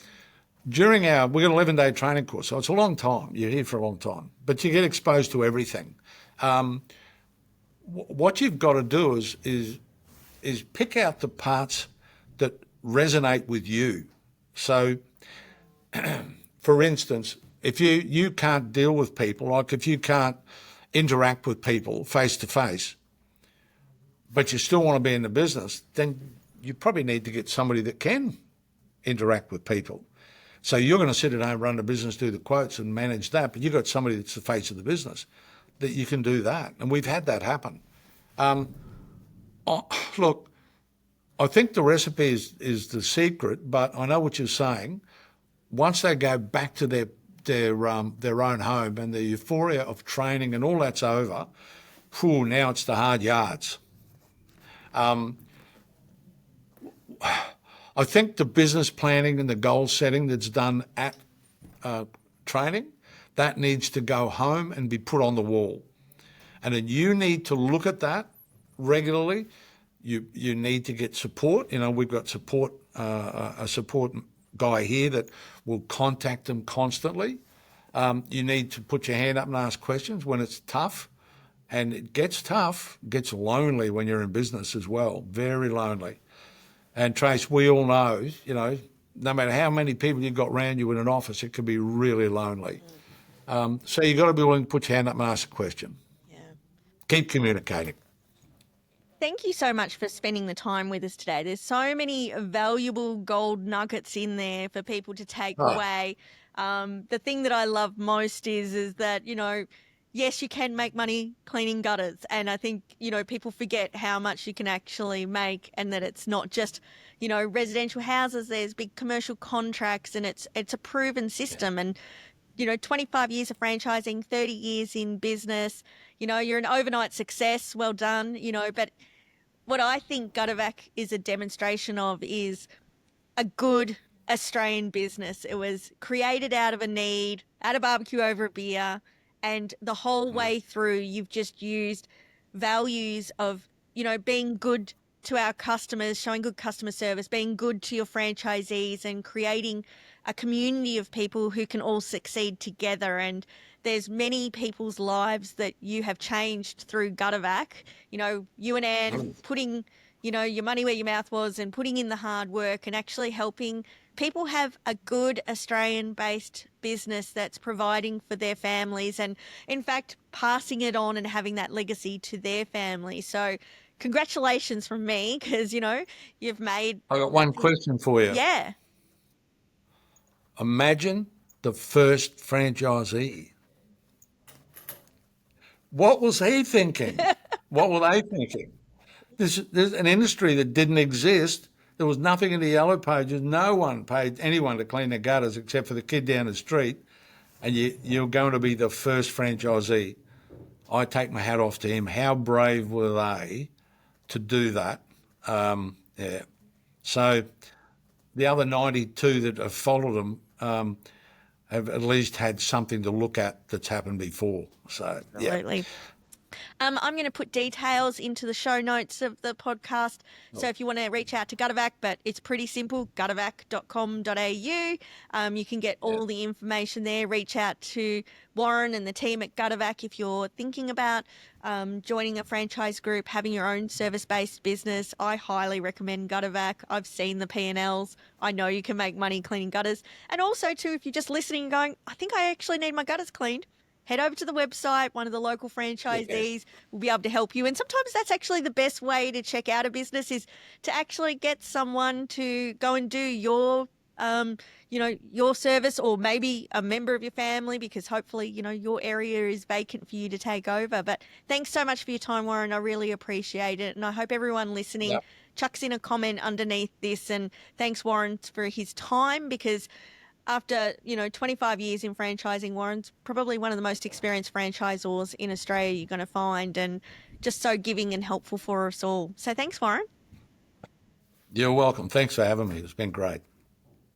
we got an 11-day training course, so it's a long time. You're here for a long time, but you get exposed to everything. What you've got to do is pick out the parts that resonate with you. So, for instance, if you can't deal with people, like if you can't interact with people face to face, but you still want to be in the business, then you probably need to get somebody that can interact with people. So you're going to sit at home, run the business, do the quotes and manage that, but you've got somebody that's the face of the business that you can do that. And we've had that happen. Look, I think the recipe is the secret, but I know what you're saying. Once they go back to their own home and the euphoria of training and all that's over, now it's the hard yards. I think the business planning and the goal setting that's done at training, that needs to go home and be put on the wall. And then you need to look at that regularly. You need to get support. We've got support, a support guy here that will contact them constantly. You need to put your hand up and ask questions when it's tough. And it gets tough, gets lonely when you're in business as well, very lonely. And Trace, we all know, no matter how many people you've got around you in an office, it can be really lonely. So you've got to be willing to put your hand up and ask a question. Yeah. Keep communicating. Thank you so much for spending the time with us today. There's so many valuable gold nuggets in there for people to take away. The thing that I love most is that, yes, you can make money cleaning gutters. And I think, people forget how much you can actually make and that it's not just, residential houses. There's big commercial contracts and it's a proven system. And 25 years of franchising, 30 years in business. You're an overnight success. Well done. But what I think Gutter-Vac is a demonstration of is a good Australian business. It was created out of a need, at a barbecue over a beer, and the whole way through, you've just used values of, being good to our customers, showing good customer service, being good to your franchisees, and creating a community of people who can all succeed together. And there's many people's lives that you have changed through Gutter-Vac. You and Anne putting your money where your mouth was and putting in the hard work and actually helping people have a good Australian-based business that's providing for their families and, in fact, passing it on and having that legacy to their family. So congratulations from me because, you've made... I got one question for you. Yeah. Imagine the first franchisee. What was he thinking? What were they thinking? There's an industry that didn't exist. There was nothing in the yellow pages. No one paid anyone to clean their gutters except for the kid down the street. And you're going to be the first franchisee. I take my hat off to him. How brave were they to do that? Yeah. So the other 92 that have followed them have at least had something to look at that's happened before. So, yeah. Absolutely. I'm going to put details into the show notes of the podcast. So if you want to reach out to Gutter-Vac, but it's pretty simple, guttervac.com.au. You can get all the information there. Reach out to Warren and the team at Gutter-Vac if you're thinking about joining a franchise group, having your own service-based business. I highly recommend Gutter-Vac. I've seen the P&Ls. I know you can make money cleaning gutters. And also, too, if you're just listening and going, I think I actually need my gutters cleaned, head over to the website. One of the local franchisees will be able to help you. And sometimes that's actually the best way to check out a business is to actually get someone to go and do your service, or maybe a member of your family, because hopefully, your area is vacant for you to take over. But thanks so much for your time, Warren. I really appreciate it. And I hope everyone listening chucks in a comment underneath this. And thanks, Warren, for his time, because after, 25 years in franchising, Warren's probably one of the most experienced franchisors in Australia you're going to find, and just so giving and helpful for us all. So thanks, Warren. You're welcome. Thanks for having me. It's been great.